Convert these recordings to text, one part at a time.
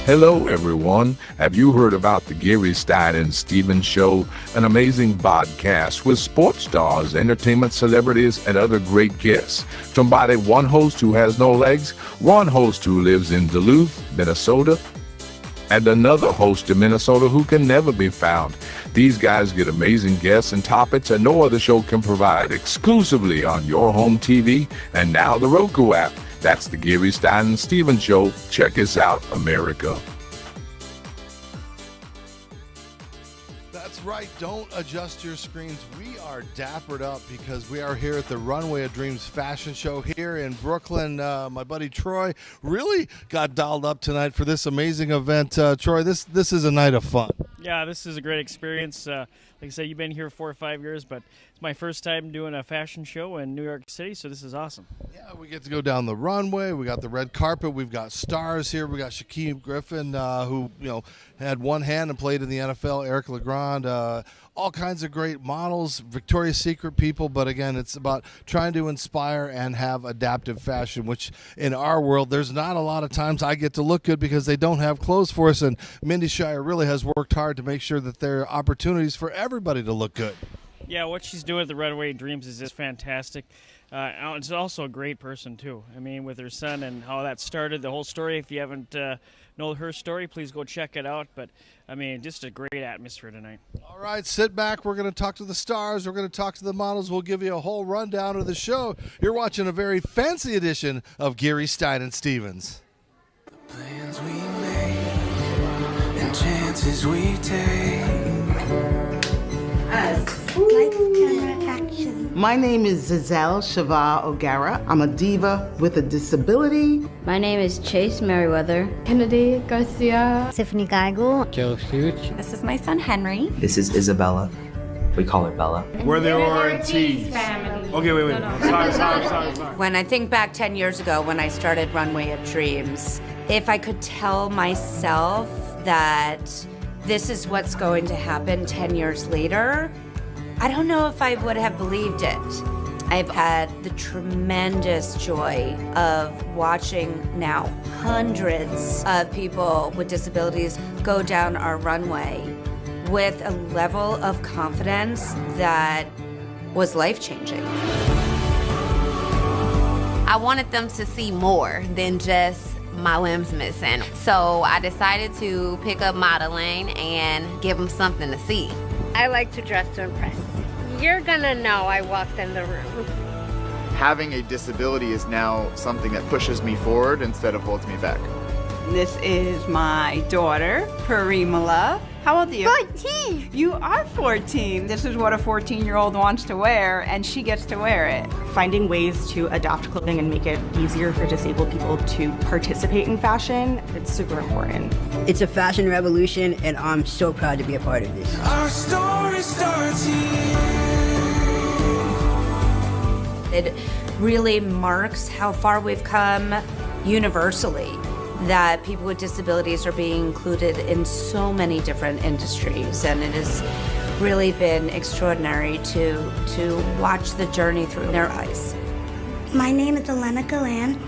Hello, everyone. Have you heard about the Gary Stein and Stevens Show, an amazing podcast with sports stars, entertainment celebrities, and other great guests? Somebody, one host who has no legs, one host who lives in Duluth, Minnesota, and another host in Minnesota who can never be found. These guys get amazing guests and topics that no other show can provide, exclusively on your home TV and now the Roku app. That's the Gary Stein and Stevens Show. Check us out, America. That's right. Don't adjust your screens. We are dappered up because we are here at the Runway of Dreams fashion show here in Brooklyn. My buddy Troy really got dialed up tonight for this amazing event. Troy, this is a night of fun. Yeah, this is a great experience. Like I said, you've been here 4 or 5 years, but it's my first time doing a fashion show in New York City, so this is awesome. Yeah, we get to go down the runway. We got the red carpet. We've got stars here. We got Shaquem Griffin, who had one hand and played in the NFL. Eric Legrand, all kinds of great models, Victoria's Secret people. But again, it's about trying to inspire and have adaptive fashion, which in our world, there's not a lot of times I get to look good because they don't have clothes for us. And Mindy Scheier really has worked hard to make sure that there are opportunities for everybody to look good. Yeah, what she's doing at the Runway Dreams is just fantastic. She's also a great person, too. I mean, with her son and how that started, the whole story. If you haven't know her story, please go check it out. But, I mean, just a great atmosphere tonight. All right, sit back. We're going to talk to the stars. We're going to talk to the models. We'll give you a whole rundown of the show. You're watching a very fancy edition of Gary Stein and Stevens. The plans we make and chances we take. My name is Zazelle Shavar O'Gara. I'm a diva with a disability. My name is Chase Merriweather. Kennedy Garcia. Tiffany Geigel. Joe Such. This is my son Henry. This is Isabella. We call her Bella. We're the Ortiz family. Okay, wait. No. Sorry. When I think back 10 years ago when I started Runway of Dreams, if I could tell myself that this is what's going to happen 10 years later, I don't know if I would have believed it. I've had the tremendous joy of watching now hundreds of people with disabilities go down our runway with a level of confidence that was life-changing. I wanted them to see more than just my limbs missing. So I decided to pick up modeling and give them something to see. I like to dress to impress. You're gonna know I walked in the room. Having a disability is now something that pushes me forward instead of holds me back. This is my daughter, Parimala. How old are you? 14! You are 14. This is what a 14-year-old wants to wear, and she gets to wear it. Finding ways to adopt clothing and make it easier for disabled people to participate in fashion, it's super important. It's a fashion revolution, and I'm so proud to be a part of this. Our story starts here. It really marks how far we've come universally, that people with disabilities are being included in so many different industries, and it has really been extraordinary to watch the journey through their eyes. My name is Elena Galan.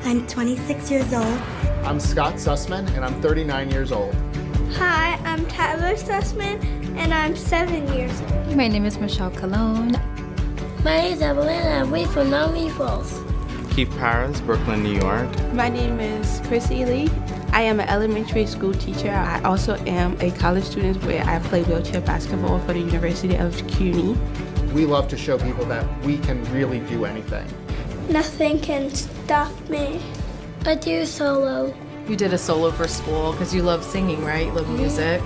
I'm 26 years old. I'm Scott Sussman, and I'm 39 years old. Hi, I'm Tyler Sussman, and I'm 7 years old. My name is Michelle Cologne. My name is Evelyn, and we're from Norway Falls. Keith Paris, Brooklyn, New York. My name is Chrissy Lee. I am an elementary school teacher. I also am a college student where I play wheelchair basketball for the University of CUNY. We love to show people that we can really do anything. Nothing can stop me. I do solo. You did a solo for school because you love singing, right? You love music.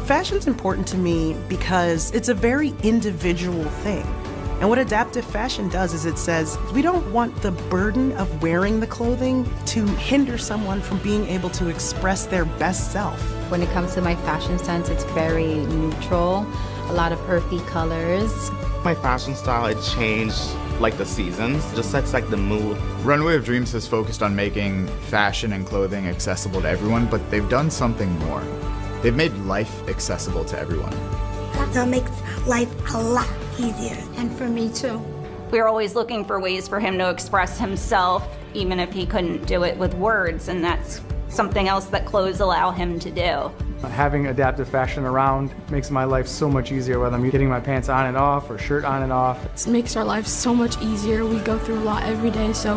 Fashion's important to me because it's a very individual thing. And what adaptive fashion does is it says, we don't want the burden of wearing the clothing to hinder someone from being able to express their best self. When it comes to my fashion sense, it's very neutral, a lot of earthy colors. My fashion style, it changed like the seasons, just sets like the mood. Runway of Dreams has focused on making fashion and clothing accessible to everyone, but they've done something more. They've made life accessible to everyone. That makes life a lot easier. And for me too. We were always looking for ways for him to express himself, even if he couldn't do it with words, and that's something else that clothes allow him to do. Having adaptive fashion around makes my life so much easier, whether I'm getting my pants on and off or shirt on and off. It makes our lives so much easier. We go through a lot every day, so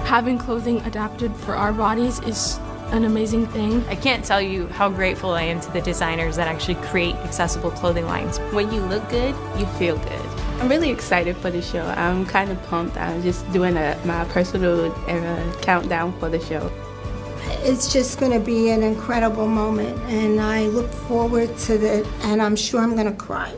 having clothing adapted for our bodies is an amazing thing. I can't tell you how grateful I am to the designers that actually create accessible clothing lines. When you look good, you feel good. I'm really excited for the show. I'm kind of pumped. I'm just doing my personal countdown for the show. It's just going to be an incredible moment, and I look forward to it, and I'm sure I'm going to cry.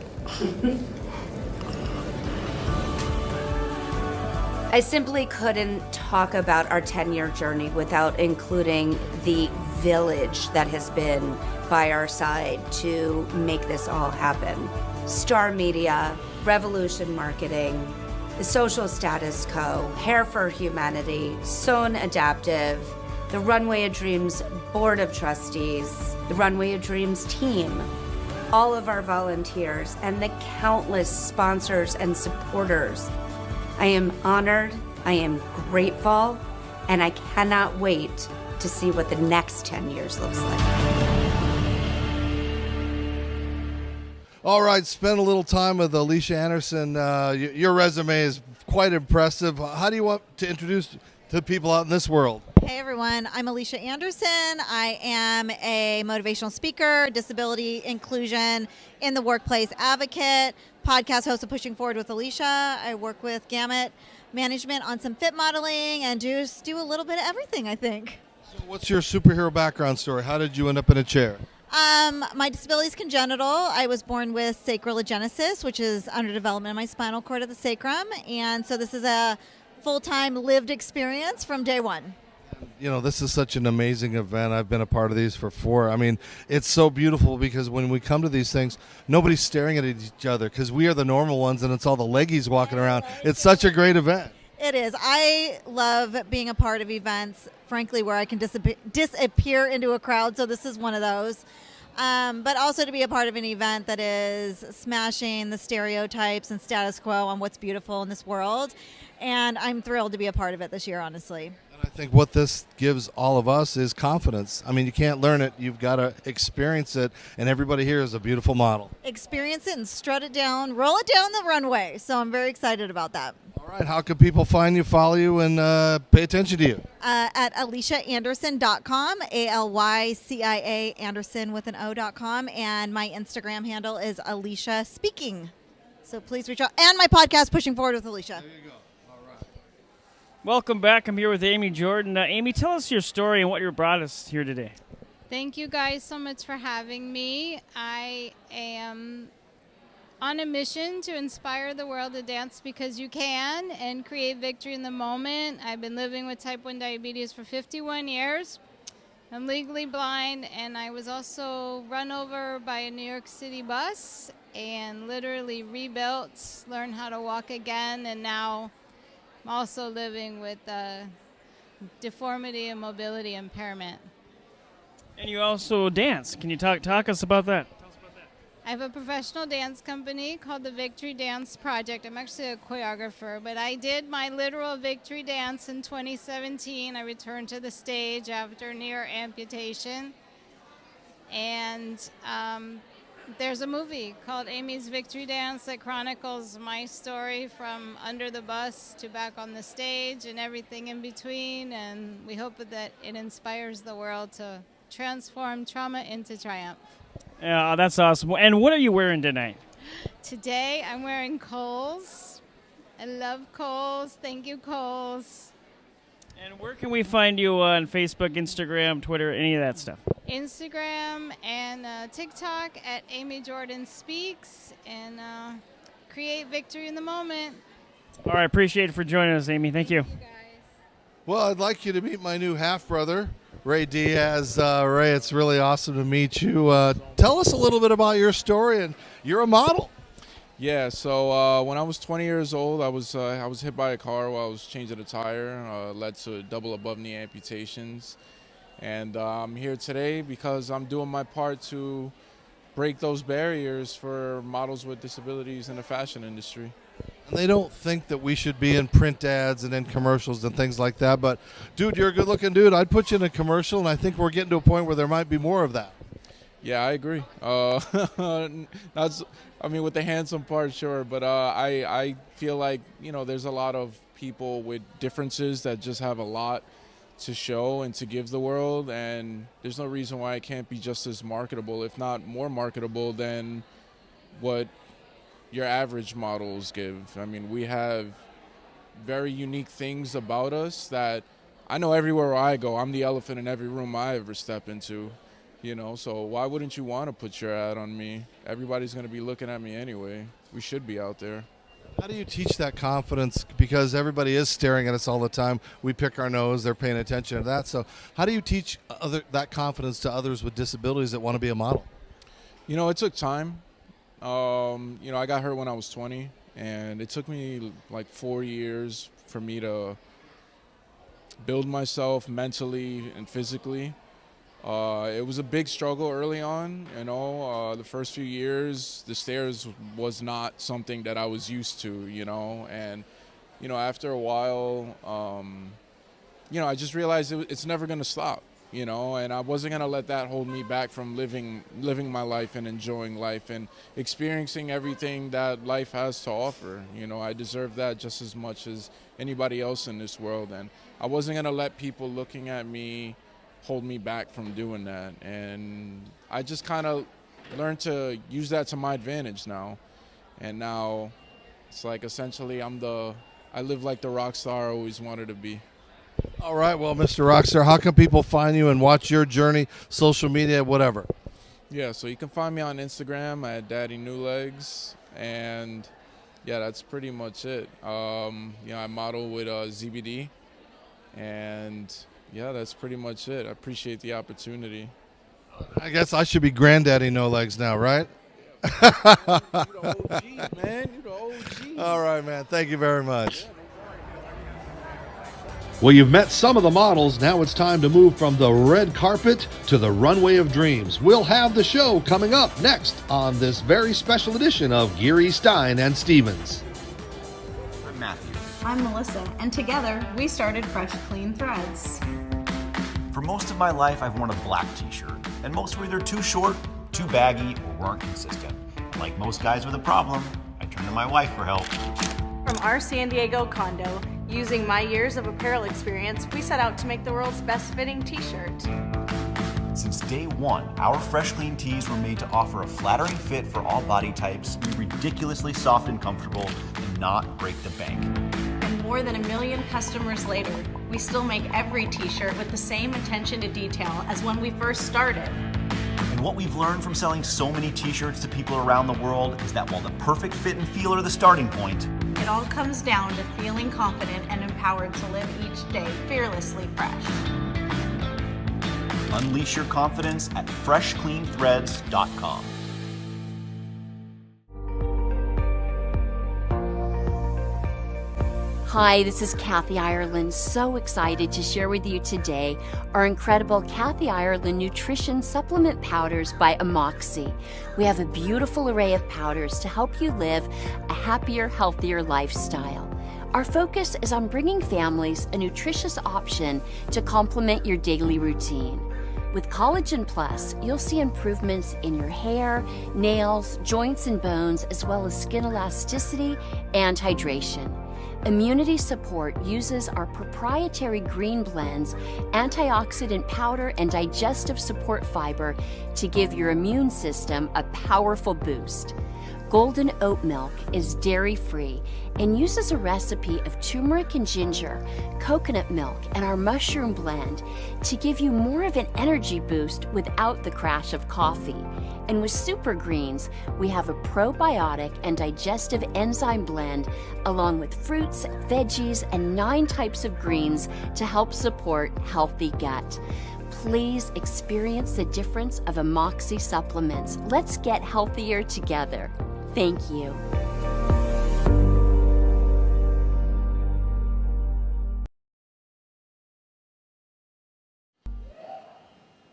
I simply couldn't talk about our 10-year journey without including the village that has been by our side to make this all happen. Star Media, Revolution Marketing, the Social Status Co., Hair for Humanity, Sewn Adaptive, the Runway of Dreams Board of Trustees, the Runway of Dreams team, all of our volunteers, and the countless sponsors and supporters. I am honored, I am grateful, and I cannot wait to see what the next 10 years looks like. All right, spend a little time with Alicia Anderson. Your resume is quite impressive. How do you want to introduce to people out in this world? Hey everyone, I'm Alicia Anderson. I am a motivational speaker, disability inclusion in the workplace advocate, podcast host of Pushing Forward with Alicia. I work with Gamut Management on some fit modeling and just do a little bit of everything, I think. So what's your superhero background story? How did you end up in a chair? My disability is congenital. I was born with sacroiligenesis, which is underdevelopment in my spinal cord of the sacrum. And so this is a full-time lived experience from day one. You know, this is such an amazing event. I've been a part of these for 4. I mean, it's so beautiful because when we come to these things, nobody's staring at each other because we are the normal ones and it's all the leggies walking around. It's such a great event. It is. I love being a part of events, frankly, where I can disappear into a crowd. So this is one of those. But also to be a part of an event that is smashing the stereotypes and status quo on what's beautiful in this world. And I'm thrilled to be a part of it this year, honestly. I think what this gives all of us is confidence. I mean, you can't learn it. You've got to experience it. And everybody here is a beautiful model. Experience it and strut it down, roll it down the runway. So I'm very excited about that. All right. How can people find you, follow you, and pay attention to you? At aliciaanderson.com, ALYCIA Anderson with an O.com. And my Instagram handle is Alicia Speaking. So please reach out. And my podcast, Pushing Forward with Alicia. There you go. Welcome back. I'm here with Amy Jordan. Amy, tell us your story and what you brought us here today. Thank you guys so much for having me. I am on a mission to inspire the world to dance because you can and create victory in the moment. I've been living with type 1 diabetes for 51 years. I'm legally blind, and I was also run over by a New York City bus and literally rebuilt, learned how to walk again, and now I'm also living with deformity and mobility impairment. And you also dance. Can you talk us about that? I have a professional dance company called the Victory Dance Project. I'm actually a choreographer, but I did my literal victory dance in 2017. I returned to the stage after near amputation. And there's a movie called Amy's Victory Dance that chronicles my story from under the bus to back on the stage and everything in between. And we hope that it inspires the world to transform trauma into triumph. Yeah, that's awesome. And what are you wearing tonight? Today I'm wearing Kohl's. I love Kohl's. Thank you, Kohl's. And where can we find you on Facebook, Instagram, Twitter, any of that stuff? Instagram and TikTok at Amy Jordan Speaks, and create victory in the moment. All right, appreciate it for joining us, Amy. Thank you. Well, I'd like you to meet my new half-brother, Ray Diaz. Ray, it's really awesome to meet you. Tell us a little bit about your story, and you're a model. Yeah, so when I was 20 years old, I was hit by a car while I was changing a tire. Led to double above knee amputations. And I'm here today because I'm doing my part to break those barriers for models with disabilities in the fashion industry. And they don't think that we should be in print ads and in commercials and things like that. But, dude, you're a good-looking dude. I'd put you in a commercial, and I think we're getting to a point where there might be more of that. Yeah, I agree. With the handsome part, sure. But I feel like, there's a lot of people with differences that just have a lot to show and to give the world. And there's no reason why I can't be just as marketable, if not more marketable than what your average models give. I mean, we have very unique things about us that I know everywhere I go, I'm the elephant in every room I ever step into, so why wouldn't you want to put your ad on me? Everybody's going to be looking at me anyway. We should be out there. How do you teach that confidence? Because everybody is staring at us all the time. We pick our nose, they're paying attention to that. So how do you teach that confidence to others with disabilities that want to be a model? It took time. I got hurt when I was 20, and it took me like 4 years for me to build myself mentally and physically. It was a big struggle early on, the first few years, the stairs was not something that I was used to, and, after a while, I just realized it's never going to stop. And I wasn't going to let that hold me back from living my life and enjoying life and experiencing everything that life has to offer. I deserve that just as much as anybody else in this world. And I wasn't going to let people looking at me hold me back from doing that. And I just kind of learned to use that to my advantage now. And now it's like essentially I live like the rock star I always wanted to be. All right, well, Mr. Rockstar, how can people find you and watch your journey, social media, whatever? Yeah, so you can find me on Instagram at Daddy New Legs, and yeah, that's pretty much it. I model with ZBD, and yeah, that's pretty much it. I appreciate the opportunity. I guess I should be Granddaddy No Legs now, right? You the OG, man. You the OG. All right, man. Thank you very much. Well, you've met some of the models. Now it's time to move from the red carpet to the runway of dreams. We'll have the show coming up next on this very special edition of Geary, Stein, and Stevens. I'm Matthew. I'm Melissa, and together we started Fresh Clean Threads. For most of my life, I've worn a black t-shirt, and most were either too short, too baggy, or weren't consistent. And like most guys with a problem, I turned to my wife for help. From our San Diego condo, using my years of apparel experience, we set out to make the world's best fitting t-shirt. Since day one, our Fresh Clean tees were made to offer a flattering fit for all body types, be ridiculously soft and comfortable, and not break the bank. And more than 1 million customers later, we still make every t-shirt with the same attention to detail as when we first started. And what we've learned from selling so many t-shirts to people around the world is that while the perfect fit and feel are the starting point, it all comes down to feeling confident and empowered to live each day fearlessly fresh. Unleash your confidence at freshcleanthreads.com. Hi, this is Kathy Ireland. So excited to share with you today our incredible Kathy Ireland Nutrition Supplement Powders by Amoxi. We have a beautiful array of powders to help you live a happier, healthier lifestyle. Our focus is on bringing families a nutritious option to complement your daily routine. With Collagen Plus, you'll see improvements in your hair, nails, joints, and bones, as well as skin elasticity and hydration. Immunity Support uses our proprietary green blends, antioxidant powder, and digestive support fiber to give your immune system a powerful boost. Golden Oat Milk is dairy-free and uses a recipe of turmeric and ginger, coconut milk, and our mushroom blend to give you more of an energy boost without the crash of coffee. And with Super Greens, we have a probiotic and digestive enzyme blend along with fruits, veggies, and 9 types of greens to help support healthy gut. Please experience the difference of Amoxi supplements. Let's get healthier together. Thank you.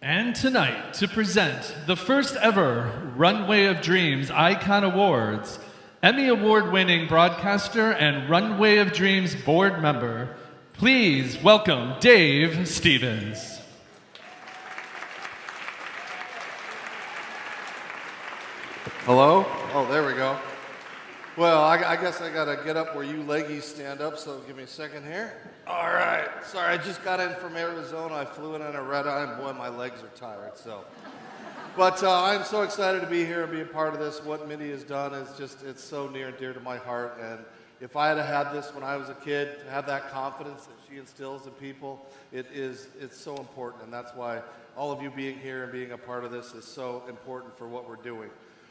And tonight, to present the first ever Runway of Dreams Icon Awards, Emmy Award-winning broadcaster and Runway of Dreams board member, please welcome Dave Stevens. Hello? Oh, there we go. Well, I guess I gotta get up where you leggies stand up, so give me a second here. All right. Sorry, I just got in from Arizona. I flew in on a red eye, and boy, my legs are tired, so. But I'm so excited to be here and be a part of this. What Mindy has done is just, it's so near and dear to my heart. And if I had this when I was a kid, to have that confidence that she instills in people, it's so important. And that's why all of you being here and being a part of this is so important for what we're doing.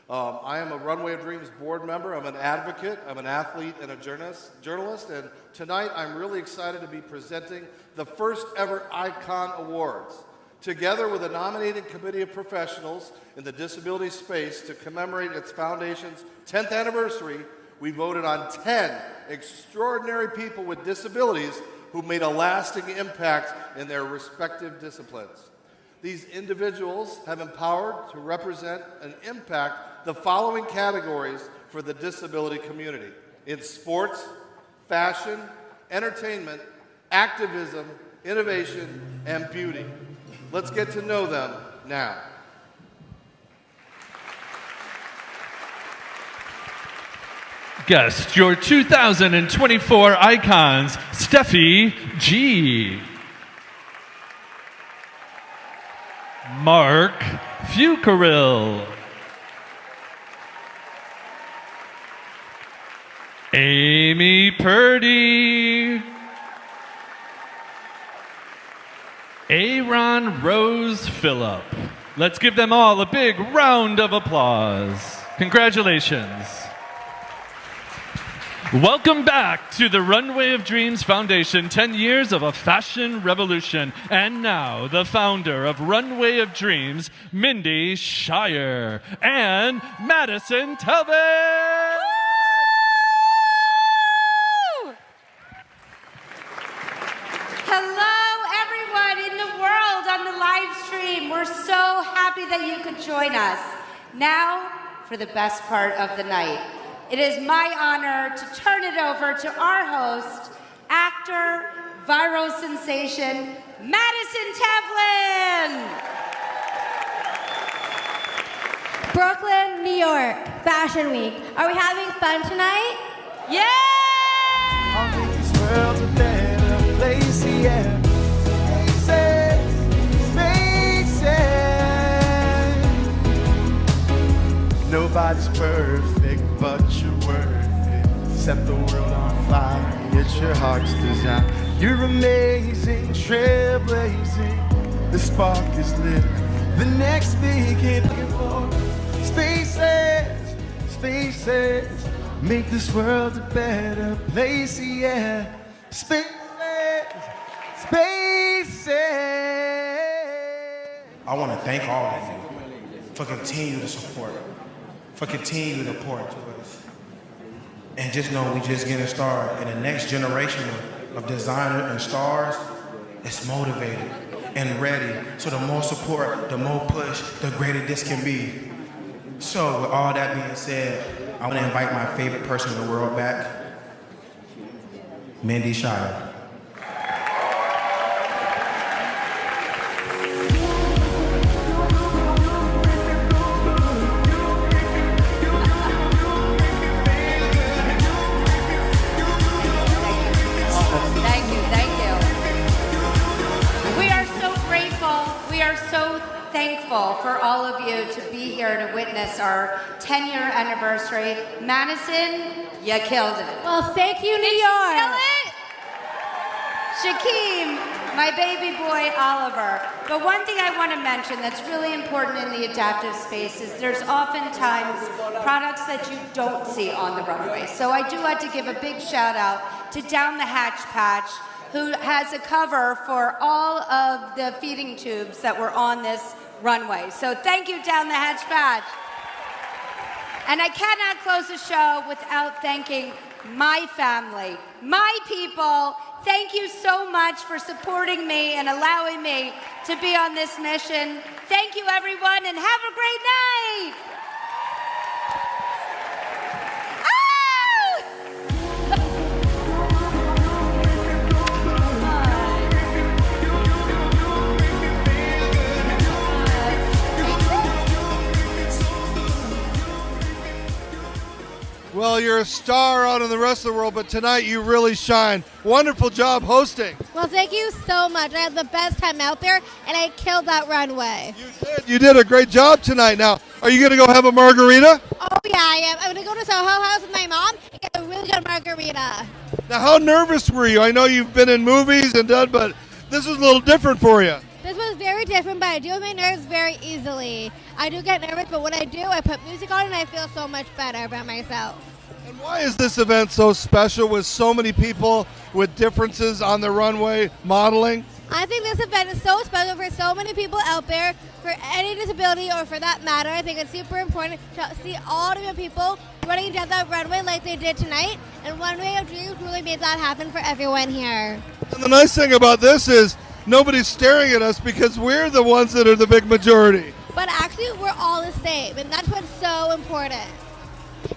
I am a Runway of Dreams board member. I'm an advocate. I'm an athlete and a journalist. And tonight I'm really excited to be presenting the first ever Icon Awards. Together with a nominating committee of professionals in the disability space to commemorate its foundation's 10th anniversary, we voted on 10 extraordinary people with disabilities who made a lasting impact in their respective disciplines. These individuals have empowered to represent and impact the following categories for the disability community: in sports, fashion, entertainment, activism, innovation, and beauty. Let's get to know them now. Guest your 2024 icons, Steffi G. Mark Fucarill. Amy Purdy. Aaron Rose Phillip. Let's give them all a big round of applause. Congratulations. Welcome back to the Runway of Dreams Foundation, 10 years of a fashion revolution. And now, the founder of Runway of Dreams, Mindy Scheier, and Madison Tevlin. Hello, everyone in the world on the live stream. We're so happy that you could join us. Now, for the best part of the night. It is my honor to turn it over to our host, actor, viral sensation, Madison Tevlin. Brooklyn, New York, Fashion Week. Are we having fun tonight? Yeah! I'll make this world a better place, yeah. Nobody's perfect, but you're worth it. Set the world on fire, it's your heart's desire. You're amazing, trailblazing. The spark is lit, the next big hit for spaces, spaces. Make this world a better place, yeah. Spaces, spaces. I want to thank all of you for continuing to support, for continuing to pour into us. And just know we just getting started. And the next generation of designers and stars is motivated and ready. So the more support, the more push, the greater this can be. So with all that being said, I want to invite my favorite person in the world back, Mindy Scheier. Thankful for all of you to be here to witness our 10-year anniversary. Madison, you killed it. Well, thank you, New York. Kill it? Shaquem, my baby boy Oliver. But one thing I want to mention that's really important in the adaptive space is there's oftentimes products that you don't see on the runway. So I do have to give a big shout out to Down the Hatch Patch, who has a cover for all of the feeding tubes that were on this runway. So thank you, Down the Hatch Patch. And I cannot close the show without thanking my family, my people. Thank you so much for supporting me and allowing me to be on this mission. Thank you, everyone, and have a great night. Ah! Well, you're a star out in the rest of the world, but tonight you really shine. Wonderful job hosting. Well, thank you so much. I had the best time out there, and I killed that runway. You did a great job tonight. Now, are you going to go have a margarita? Oh, yeah, I am. I'm going to go to Soho House with my mom and get a really good margarita. Now, how nervous were you? I know you've been in movies and done, but this was a little different for you. This was very different, but I deal with my nerves very easily. I do get nervous, but when I do, I put music on and I feel so much better about myself. And why is this event so special with so many people with differences on the runway modeling? I think this event is so special for so many people out there, for any disability or for that matter. I think it's super important to see all different people running down that runway like they did tonight, and Runway of Dreams really made that happen for everyone here. And the nice thing about this is nobody's staring at us because we're the ones that are the big majority. But actually, we're all the same, and that's what's so important.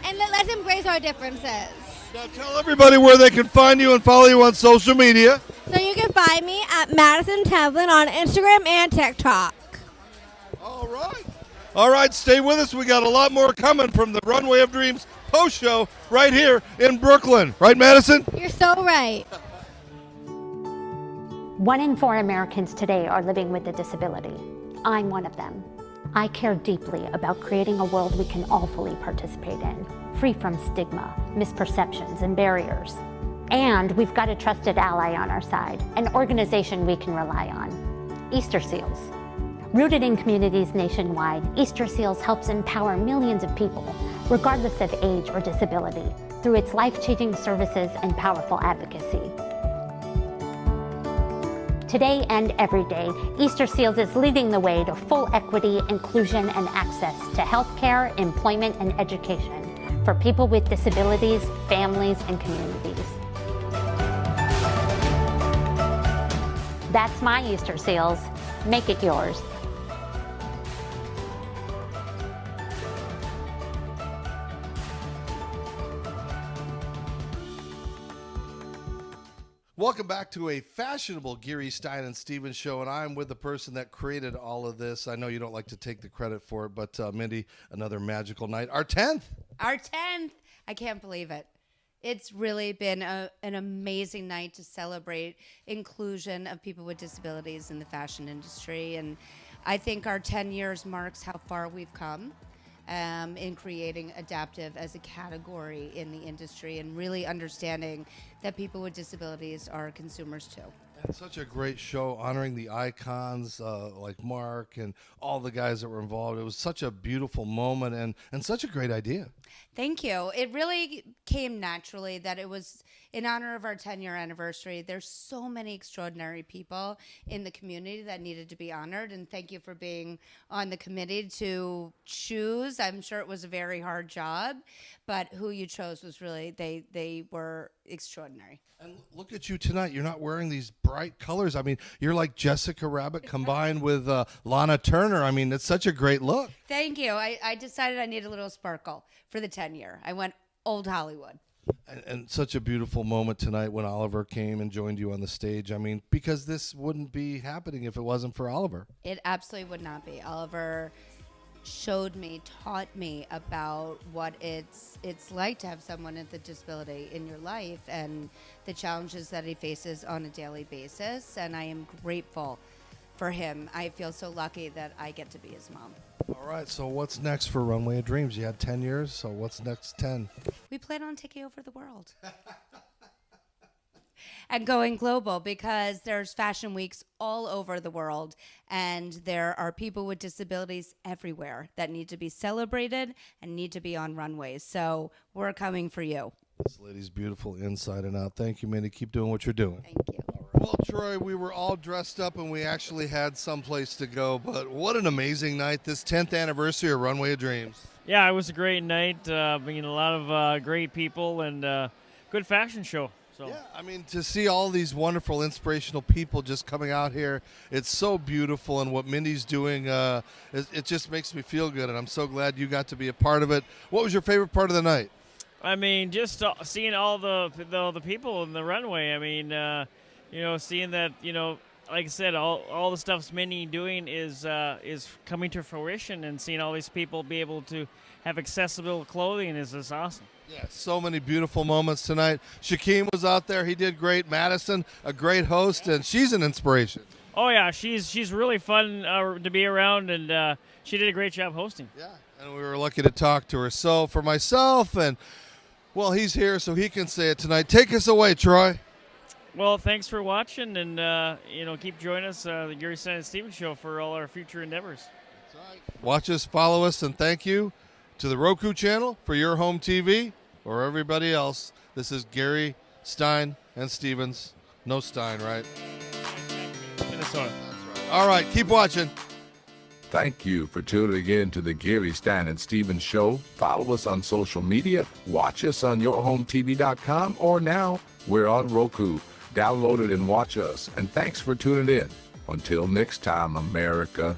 And let's embrace our differences. Now tell everybody where they can find you and follow you on social media. So you can find me at Madison Tevlin on Instagram and TikTok. All right, stay with us. We got a lot more coming from the Runway of Dreams post show right here in Brooklyn. Right, Madison? You're so right. 1 in 4 Americans today are living with a disability. I'm one of them. I care deeply about creating a world we can all fully participate in, free from stigma, misperceptions, and barriers. And we've got a trusted ally on our side, an organization we can rely on, Easter Seals. Rooted in communities nationwide, Easter Seals helps empower millions of people, regardless of age or disability, through its life-changing services and powerful advocacy. Today and every day, Easter Seals is leading the way to full equity, inclusion, and access to healthcare, employment, and education for people with disabilities, families, and communities. That's my Easter Seals. Make it yours. Welcome back to a fashionable Geary Stein and Stevens show, and I'm with the person that created all of this. I know you don't like to take the credit for it, but Mindy, another magical night. Our 10th. Our 10th. I can't believe it. It's really been an amazing night to celebrate inclusion of people with disabilities in the fashion industry, and I think our 10 years marks how far we've come in creating adaptive as a category in the industry and really understanding that people with disabilities are consumers too. And such a great show honoring the icons like Mark and all the guys that were involved. It was such a beautiful moment and such a great idea. Thank you. It really came naturally that it was in honor of our 10-year anniversary. There's so many extraordinary people in the community that needed to be honored, and thank you for being on the committee to choose. I'm sure it was a very hard job, but who you chose was really, they were extraordinary. And look at you tonight. You're not wearing these bright colors. I mean, you're like Jessica Rabbit combined with Lana Turner. I mean, it's such a great look. Thank you. I decided I need a little sparkle for the 10-year. I went old Hollywood. And such a beautiful moment tonight when Oliver came and joined you on the stage. I mean, because this wouldn't be happening if it wasn't for Oliver. It absolutely would not be. Oliver showed me, taught me about what it's like to have someone with a disability in your life and the challenges that he faces on a daily basis. And I am grateful for him. I feel so lucky that I get to be his mom. All right, so what's next for Runway of Dreams? You had 10 years, so what's next 10? We plan on taking over the world. And going global, because there's fashion weeks all over the world, and there are people with disabilities everywhere that need to be celebrated and need to be on runways. So we're coming for you. This lady's beautiful inside and out. Thank you, Mindy. Keep doing what you're doing. Thank you. Well, Troy, we were all dressed up and we actually had someplace to go, but what an amazing night, this 10th anniversary of Runway of Dreams. Yeah, it was a great night. Bringing a lot of great people and good fashion show. So. Yeah, I mean, to see all these wonderful, inspirational people just coming out here, it's so beautiful, and what Mindy's doing, it just makes me feel good, and I'm so glad you got to be a part of it. What was your favorite part of the night? I mean, just seeing all the people in the runway. I mean, seeing that, like I said, all the stuff Mindy doing is coming to fruition, and seeing all these people be able to have accessible clothing is just awesome. Yeah, so many beautiful moments tonight. Shaquem was out there. He did great. Madison, a great host, and she's an inspiration. Oh yeah, she's really fun to be around, and she did a great job hosting. Yeah, and we were lucky to talk to her. So for myself, and well, he's here, so he can say it tonight. Take us away, Troy. Well, thanks for watching, and keep joining us, the Gary Stein and Stevens Show, for all our future endeavors. Watch us, follow us, and thank you to the Roku channel for your home TV or everybody else. This is Gary Stein and Stevens. No Stein, right? Minnesota. All right, keep watching. Thank you for tuning in to the Gary Stein and Stevens Show. Follow us on social media. Watch us on yourhometv.com, or now we're on Roku. Download it and watch us. And thanks for tuning in. Until next time, America.